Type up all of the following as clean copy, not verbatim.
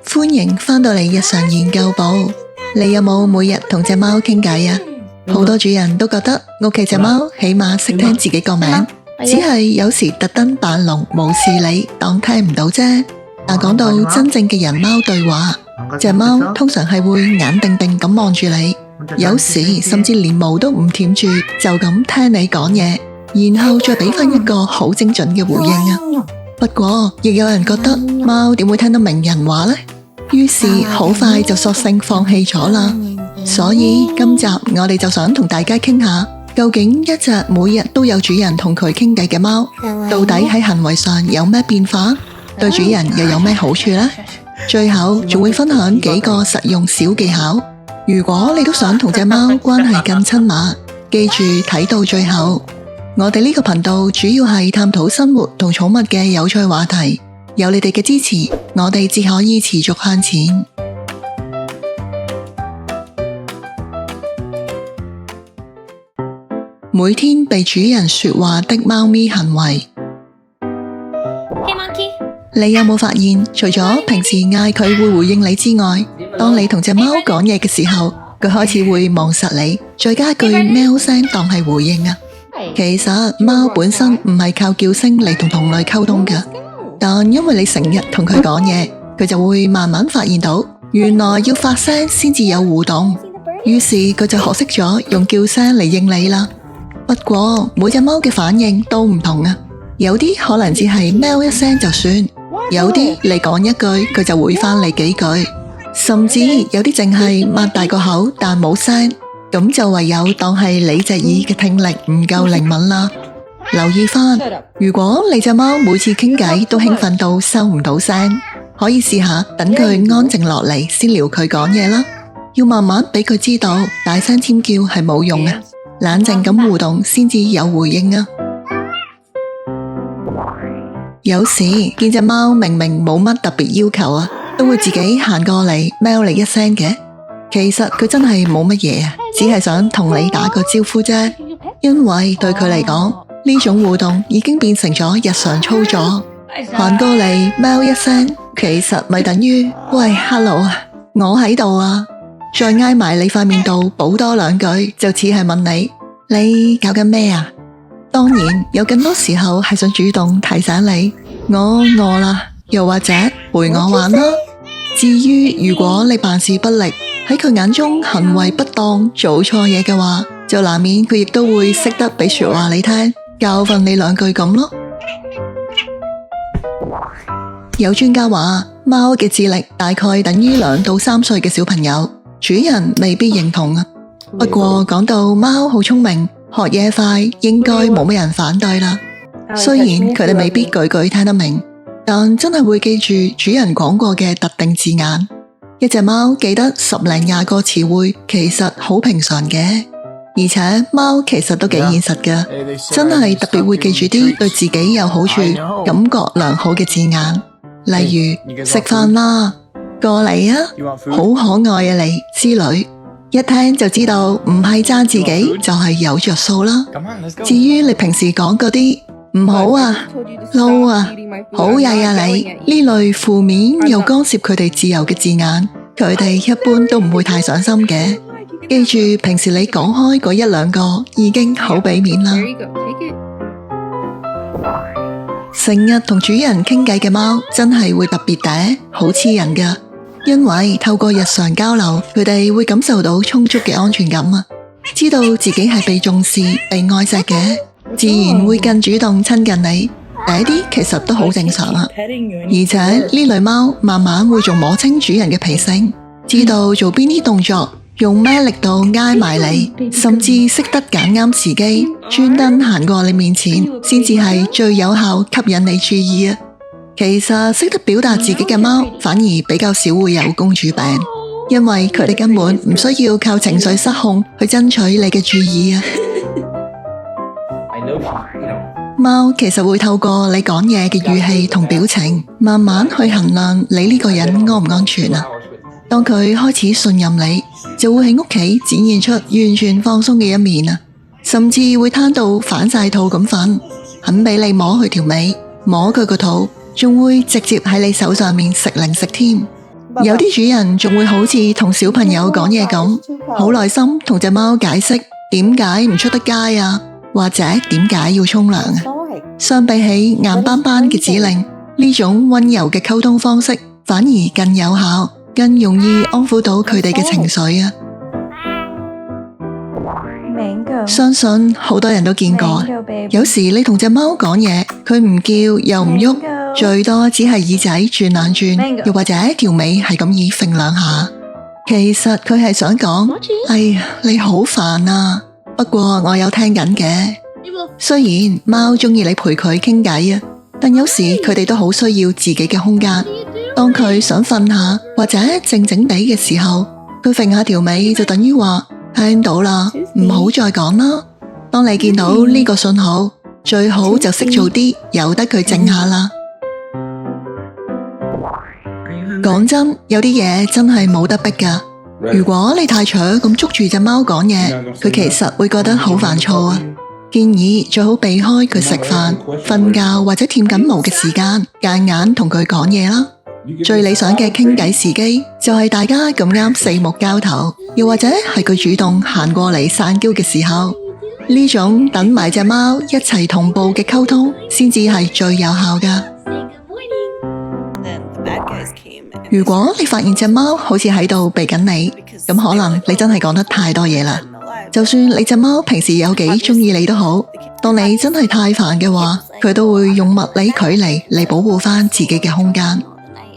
歡迎返到嚟日常研究部。你有冇每日同隻貓傾偈啊？好多主人都覺得屋企隻貓起碼識聽自己個名，只係有時特登扮聾無視你，當聽唔到啫。但講到真正嘅人貓對話，隻貓通常係會眼定定咁望住你，有時甚至連毛都唔舔住，就咁聽你講嘢，然後再俾翻一個好精準嘅回應啊。不過亦有人覺得貓點會聽得明人話呢？於是好快就索性放棄咗啦。所以今集我哋就想同大家傾下，究竟一隻每日都有主人同佢傾偈嘅貓，到底喺行為上有咩變化，對主人又有咩好處呢？最後仲會分享幾個實用小技巧。如果你都想同隻貓關係更親密，記住睇到最後。我哋呢個頻道主要係探討生活同寵物嘅有趣話題，有你哋嘅支持，我哋至可以持續向前。每天被主人說話的貓咪行為。你有冇發現，除咗平時嗌佢會回應你之外，當你同隻貓講嘢嘅時候，佢開始會望實你，再加句喵聲當係回應啊。其實貓本身唔係靠叫聲嚟同同類溝通㗎，但因為你成日同佢講嘢，佢就會慢慢發現到，原來要發聲先至有互動，於是佢就學識咗用叫聲嚟應你啦。不過每隻貓嘅反應都唔同啊，有啲可能只係喵一聲就算，有啲你講一句佢就會返你幾句，甚至有啲淨係擘大個口但冇聲，咁就唯有當係你隻耳嘅聽力唔夠靈敏啦。留意返，如果你隻貓每次傾偈都興奮到收唔到聲，可以試下等佢安靜落嚟先撩佢講嘢啦。要慢慢俾佢知道，大聲尖叫係冇用啊，冷靜咁互動先至有回應啊。有時見隻貓明明冇乜特別要求啊，都會自己行過嚟喵你一聲嘅。其實佢真係冇乜嘢啊，只係想同你打個招呼啫。因為對佢嚟講，呢種互動已經變成咗日常操作。行過嚟喵一聲，其實咪等於喂 hello 啊，我喺度啊。再挨埋你塊面度補多兩句，就似係問你搞緊咩啊？當然有更多時候係想主動提醒你我餓啦，又或者陪我玩啦。至於如果你辦事不力，喺佢眼中行為不當，做錯嘢嘅話，就難免佢亦都會識得俾說話你聽，教訓你兩句咁咯。有專家話，貓嘅智力大概等於2到3歲嘅小朋友，主人未必認同啊。不過講到貓好聰明，學嘢快，應該冇乜人反對啦。雖然佢哋未必句句聽得明，但真係會記住主人講過嘅特定字眼。一隻貓記得10零20個詞彙，其實好平常嘅。而且貓其實都幾現實㗎，真係特別會記住啲對自己有好處、感覺良好嘅字眼，例如食飯啦、過嚟啊、好可愛啊你之類，一聽就知道唔係讚自己就係有着數啦。至於你平時講嗰啲唔好啊、嬲啊、好曳啊你呢類負面又干涉佢哋自由嘅字眼，佢哋一般都唔會太上心嘅。記住平時你講開嗰1兩個已經好俾面啦。成日同主人傾偈嘅貓真係會特別嗲，好黐人㗎，因為透過日常交流，佢哋會感受到充足嘅安全感啊，知道自己係被重視、被愛錫嘅，自然會更主動親近你。嗲啲其實都好正常啊。而且呢類貓慢慢會仲摸清主人嘅脾性，知道做邊啲動作，用咩力度挨埋你，甚至識得揀啱時機，專登行過你面前，先至係最有效吸引你注意啊。其實識得表達自己嘅貓，反而比較少會有公主病，因為佢哋根本唔需要靠情緒失控去爭取你嘅注意啊。貓其實會透過你講嘢嘅語氣同表情，慢慢去衡量你呢個人安唔安全啊。當佢開始信任你，就會喺屋企展現出完全放鬆嘅一面啊，甚至會攤到反晒肚咁瞓，肯俾你摸佢條尾，摸佢個肚，仲會直接喺你手上面食零食添。有啲主人仲會好似同小朋友講嘢咁，好耐心同隻貓解釋點解唔出得街啊，或者點解要沖涼啊。相比起硬邦邦嘅指令，呢種溫柔嘅溝通方式反而更有效，更容易安撫到佢哋嘅情緒啊。相信好多人都見過，有時你同隻貓講嘢，佢唔叫又唔喐，最多只係耳仔轉兩轉，又或者條尾係咁意揈兩下。其實佢係想講，哎呀，你好煩啊，不過我有聽緊嘅。雖然貓中意你陪佢傾偈啊，但有時佢哋都好需要自己嘅空間。當佢想瞓下或者靜靜地嘅時候，佢揈下條尾就等於話聽到啦，唔好再講啦。當你見到呢個信號，最好就識做啲，由得佢靜下啦。講真，有啲嘢真係冇得逼㗎。如果你太長咁捉住隻貓講嘢，佢其實會覺得好煩躁啊。建議最好避開佢食飯、瞓覺或者舔緊毛嘅時間，間硬同佢講嘢啦。最理想嘅傾偈時機就係大家咁啱四目交投，又或者係佢主動行過嚟撒嬌嘅時候，呢種等埋隻貓一齊同步嘅溝通先至係最有效㗎。如果你發現隻貓好似喺度避緊你，咁可能你真係講得太多嘢啦。就算你隻貓平時有幾鍾意你都好，當你真係太煩嘅話，佢都會用物理距離嚟保護返自己嘅空間。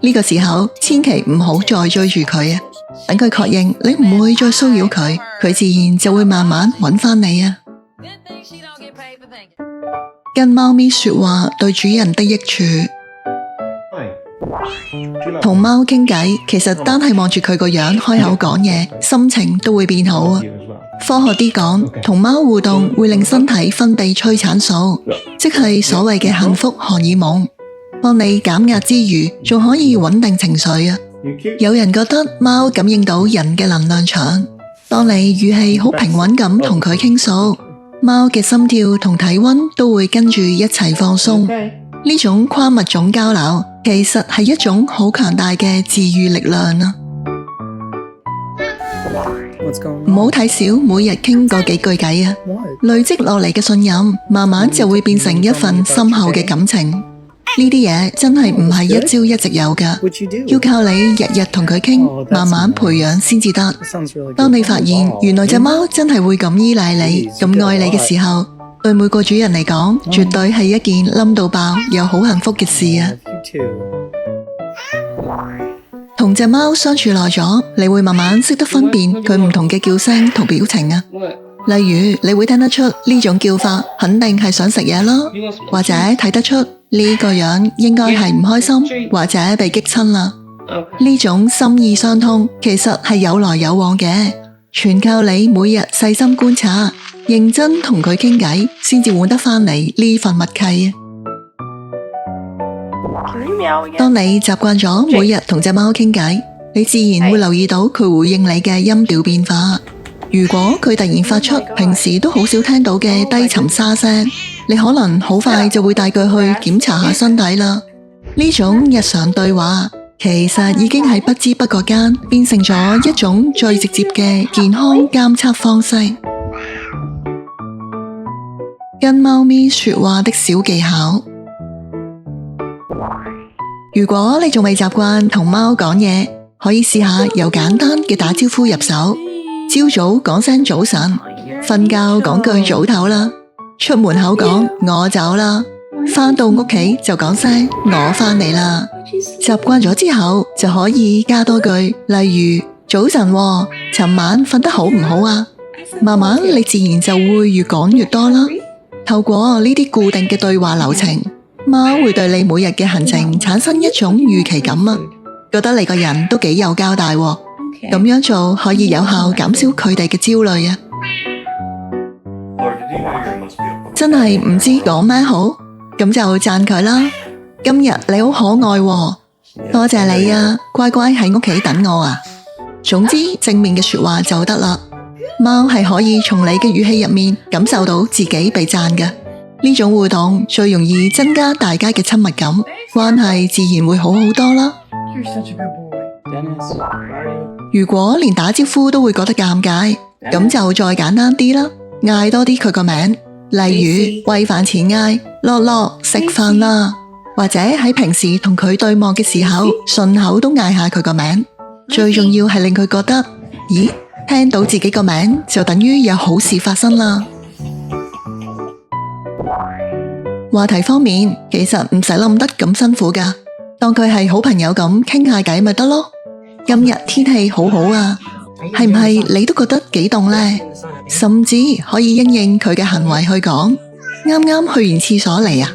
呢個時候千祈唔好再追住佢啊，等佢確認你唔會再騷擾佢，佢自然就會慢慢揾返你啊。跟貓咪說話對主人的益處。同貓傾偈，其實單係望住佢個樣開口講嘢，心情都會變好啊。科學啲講，同貓互動會令身體分泌催產素，即係所謂嘅幸福荷爾蒙，幫你減壓之餘，仲可以穩定情緒啊。有人覺得貓感應到人嘅能量場，當你語氣好平穩咁同佢傾訴，貓嘅心跳同體溫都會跟住一齊放鬆。呢種跨物種交流，其實係一種好強大嘅治癒力量啊！唔好睇小每日傾嗰幾句偈啊，累積落嚟嘅信任，慢慢就會變成一份深厚嘅感情。呢啲嘢真係唔係一朝一夕有㗎，要靠你日日同佢傾，慢慢培養先至得。當你發現原來隻貓真係會咁依賴你、咁愛你嘅時候，對每個主人嚟講，絕對係一件冧到爆又好幸福嘅事啊！同隻貓相處耐咗，你會慢慢識得分辨佢唔同嘅叫聲同表情啊。例如，你會聽得出呢種叫法肯定係想食嘢咯，或者睇得出呢個樣應該係唔開心，或者被激親啦。呢種心意相通，其實係有來有往嘅，全靠你每日細心觀察，認真同佢傾偈，先至換得返嚟呢份默契。當你習慣咗每日同隻貓傾偈，你自然會留意到佢回應你嘅音調變化。如果佢突然發出平時都好少聽到嘅低沉沙聲，你可能好快就會帶佢去檢查下身體啦。呢種日常對話，其實已經喺不知不覺間變成咗一種最直接嘅健康監測方式。跟貓咪說話的小技巧。如果你仲未習慣同貓講嘢，可以試下由簡單嘅打招呼入手。朝早講聲早晨，瞓覺講句早唞啦，出門口講我走啦，返到屋企就講聲我返嚟啦。習慣咗之後，就可以加多句，例如早晨喎，尋晚瞓得好唔好啊？慢慢你自然就會越講越多啦。透過呢啲固定嘅對話流程，貓會對你每日嘅行程產生一種預期感啊，覺得你個人都幾有交代喎。咁樣做可以有效減少佢哋嘅焦慮啊！真係唔知講咩好，咁就讚佢啦。今日你好可愛喎，多謝你啊，乖乖喺屋企等我啊。總之正面嘅說話就得啦。貓係可以從你嘅語氣入面感受到自己被讚嘅。呢種互動最容易增加大家嘅親密感，關係自然會好好多啦。如果連打招呼都會覺得尷尬，咁就再簡單啲啦，嗌多啲佢個名，例如餵飯前嗌樂樂食飯啦，或者喺平時同佢對望嘅時候，順口都嗌下佢個名。最重要係令佢覺得，咦，聽到自己個名就等於有好事發生啦。話題方面，其實唔使諗得咁辛苦噶，當佢係好朋友咁傾下偈咪得咯。今日天氣好好啊，係唔係你都覺得幾凍呢？甚至可以因應佢嘅行為去講，啱啱去完廁所嚟啊，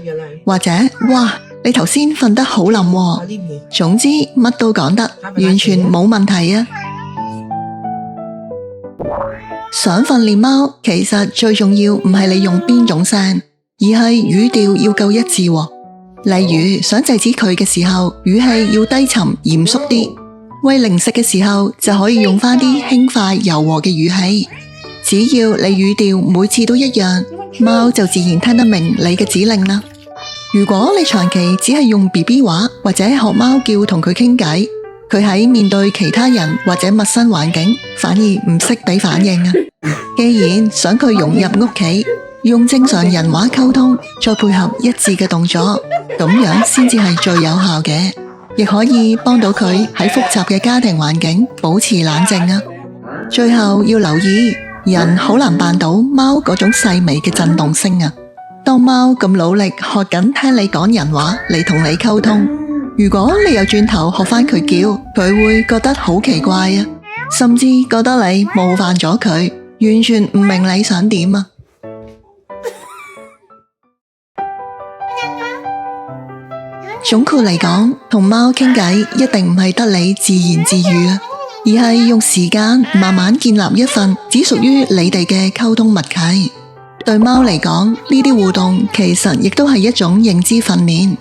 或者哇，你頭先瞓得好冧喎。總之乜都講得，完全冇問題啊。想訓練貓，其實最重要唔係你用邊種聲，而係語調要夠一致喎。例如想制止佢嘅時候，語氣要低沉嚴肅啲；餵零食嘅時候就可以用翻啲輕快柔和嘅語氣。只要你語調每次都一樣，貓就自然聽得明你嘅指令啦。如果你長期只係用 BB 話或者學貓叫同佢傾偈，佢喺面對其他人或者陌生環境，反而唔識俾反應啊。既然想佢融入屋企，用正常人話溝通，再配合一致嘅動作，咁樣先至係最有效嘅，亦可以幫到佢喺複雜嘅家庭環境保持冷靜啊。最後要留意，人好難扮到貓嗰種細微嘅震動聲啊。當貓咁努力學緊聽你講人話嚟同你溝通，如果你又轉頭學翻佢叫，佢會覺得好奇怪啊，甚至覺得你冒犯咗佢，完全唔明你想點啊。總括嚟講，同貓傾偈一定唔係得你自言自語啊，而係用時間慢慢建立一份只屬於你哋嘅溝通默契。對貓嚟講，呢啲互動其實亦都係一種認知訓練。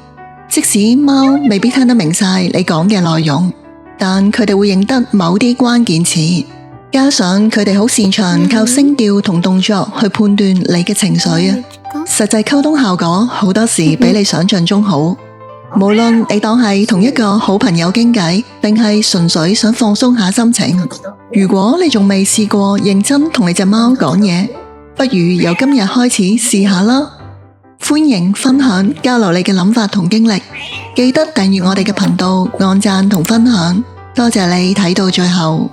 即使貓未必聽得明晒你講嘅內容，但佢哋會認得某啲關鍵詞，加上佢哋好擅長靠聲調同動作去判斷你嘅情緒啊。實際溝通效果好多時比你想象中好。無論你當係同一個好朋友傾偈，定係純粹想放鬆下心情，如果你仲未試過認真同你隻貓講嘢，不如由今日開始試下啦。歡迎分享交流你嘅諗法同經歷，記得訂閱我哋嘅頻道，按讚同分享。多謝你睇到最後。